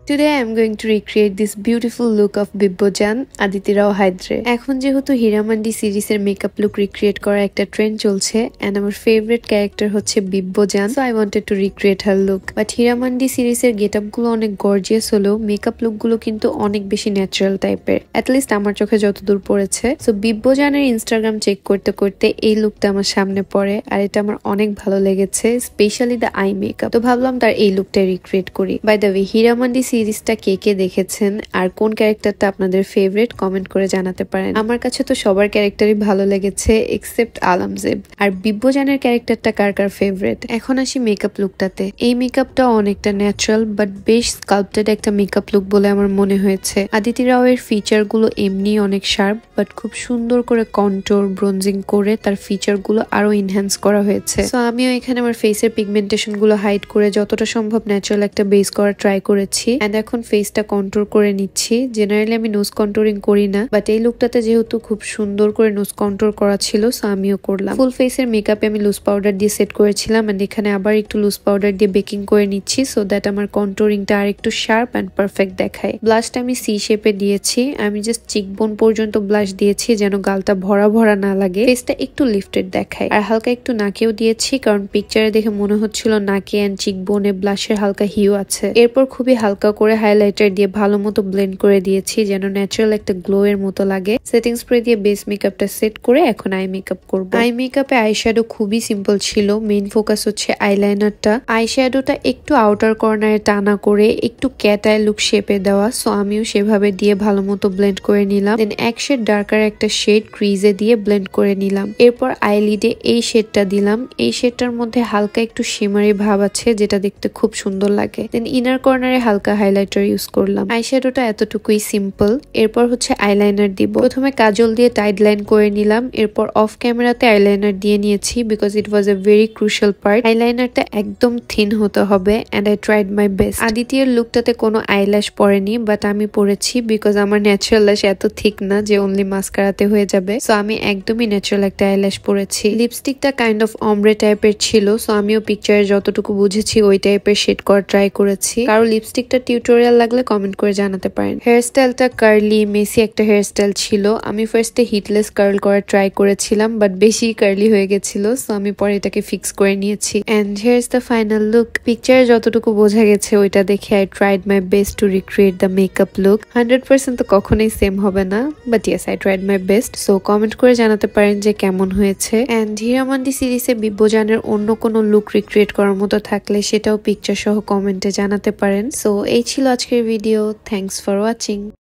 Today I am going to recreate this beautiful look of Bibbojan Aditi Rao Hydre. এখন যেহেতু হীরামান্ডি সিরিজের makeup look recreate করা একটা trend চলছে এন্ড আমার ফেভারিট ক্যারেক্টার হচ্ছে Bibbojaan, so I wanted to recreate her look. But Heeramandi সিরিজের getup গুলো অনেক গর্জিয়াস হলেও মেকআপ লুক গুলো কিন্তু অনেক বেশি ন্যাচারাল টাইপের, অ্যাটলিস্ট আমার চোখে যতদূর পড়েছে। সো বিব্বজানের ইনস্টাগ্রাম চেক করতে করতে এই লুকটা আমার সামনে পড়ে আর এটা আমার অনেক ভালো লেগেছে, স্পেশালি দ্য আই মেকআপ। তো ভাবলাম তার এই লুকটা রিক্রিয়েট করি। বাই দ্য ওয়ে, হীরামান্ডি সিরিজটা কে কে দেখেছেন আর কোন ক্যারেক্টারটা আপনাদের ফেভারিট কমেন্ট করে জানাতে পারেন। আমার কাছে তো সবার ক্যারেক্টারই ভালো লেগেছে এক্সেপ্ট আলমজেব। আর বিব্বজানের ক্যারেক্টারটা কার কার ফেভারিট। এখন আসি মেকআপ লুকটাতে। এই মেকআপটা অনেকটা ন্যাচারাল বাট বেশ স্কাল্পটেড একটা মেকআপ লুক বলে আমার মনে হয়েছে। আদিতি রাও এর ফিচার গুলো এমনি অনেক শার্প বাট খুব সুন্দর করে কন্ট্রোল ব্রোনজিং করে তার ফিচার গুলো আরো এনহ্যান্স করা হয়েছে। সো আমিও এখানে আমার ফেসের পিগমেন্টেশন গুলো হাইড করে যতটা সম্ভব ন্যাচারাল একটা বেস করা ট্রাই করেছি এন্ড এখন ফেসটা কন্ট্রোল করে নিচ্ছি। জেনারেলি আমি নোজ কন্ট্রোলিং করি না বাট এই লুকটাতে যেহেতু খুব সুন্দর করে নোজ কন্ট্রোল করা ছিল সো আমিও করলাম। ফুল ফেসের মেকআপে আমি লুজ পাউডার দিয়ে সেট করেছিলাম এন্ড এখানে আবার একটু লুজ পাউডার দিয়ে বেকিং করে নিচ্ছি সো দ্যাট আমার কন্ট্রোলিংটা আর একটু শার্প এন্ড পারফেক্ট দেখায়। ব্লাশটা আমি সি শেপে দিয়েছি, আমি জাস্ট চিকবোন পর্যন্ত ব্লাশ দিয়েছি যেন গালটা ভরা ভরা না লাগে, ফেসটা একটু লিফটেড দেখায়। আর হালকা একটু নাকেও দিয়েছি কারণ পিকচারে দেখে মনে হচ্ছিল নাকে এন্ড চিকবোনে ব্লাশের হালকা হিউ আছে। এরপর খুবই হালকা করে হাইলাইটার দিয়ে ভালো মতো ব্লেন্ড করে দিয়েছি যেন ন্যাচারাল একটা গ্লো এর মতো লাগে। সেটিং স্প্রে দিয়ে বেস মেকআপটা সেট করে এখন আই মেকআপ করব। আই মেকআপে আইশ্যাডো খুবই সিম্পল ছিল, মেইন ফোকাস হচ্ছে আইলাইনারটা। আইশ্যাডোটা একটু আউটার কর্নারে টানা করে একটু ক্যাট আই লুক শেপে দেওয়া, সো আমিও সেভাবে দিয়ে ভালো মতো ব্লেন্ড করে নিলাম। দেন এক শেড ডার্কার একটা শেড ক্রিজে দিয়ে ব্লেন্ড করে নিলাম। এরপর আইলিডে এই শেডটা দিলাম। এই শেডটার মধ্যে হালকা একটু শিমারি ভাব আছে যেটা দেখতে খুব সুন্দর লাগে। দেন ইনার কর্নারে হালকা হাইলাইটার ইউজ করলাম। আইশ্যাডোটা এতটুকুই সিম্পল। এরপর হচ্ছে আইলাইনার দিব। প্রথমে কাজল দিয়ে টাইড লাইন করে নিলাম, এরপর অফ ক্যামেরাতে আইলাইনার দিয়ে নিয়েছি because it was a very crucial part. আইলাইনারটা একদম থিন হতে হবে and I tried my best. আদিত্যের লুকটাতে কোনো আইল্যাশ পরেনি বাট আমি পরেছি বিকজ আমার ন্যাচারাল ল্যাশ এত থিক না যে অনলি মাস্কারাতে হয়ে যাবে, সো আমি একদমই ন্যাচারাল একটা আইল্যাশ পরেছি। লিপস্টিকটা কাইন্ড অফ অমব্রে টাইপের ছিল, সো আমিও পিকচারে যতটুকু বুঝেছি ওই টাইপের শেড করা ট্রাই করেছি। কারো লিপস্টিকটা টিউটোরিয়াল লাগলে কমেন্ট করে জানাতে পারেন। হেয়ার স্টাইলটা কার্লি মেসি একটা হেয়ার স্টাইল ছিল। আমি ফার্স্টে হিটলেস কার্ল করা ট্রাই করেছিলাম বাট বেশি কার্লি হয়ে গেছিল, সো আমি পরে এটাকে ফিক্স করে নিয়েছি। And here is the final look. পিকচারে যতটুকু বোঝা গেছে ওইটা দেখে I tried my best to recreate the makeup look. 100% তো কখনোই সেম হবে না but yes I tried my best. So comment করে জানাতে পারেন যে কেমন হয়েছে। এন্ড হীরামান্ডি সিরিজে বিব্বজানের অন্য কোনো লুক রিক্রিয়েট করার মতো থাকলে সেটাও পিকচার সহ কমেন্টে জানাতে পারেন। সো এই ছিল আজকের ভিডিও। Thanks for watching.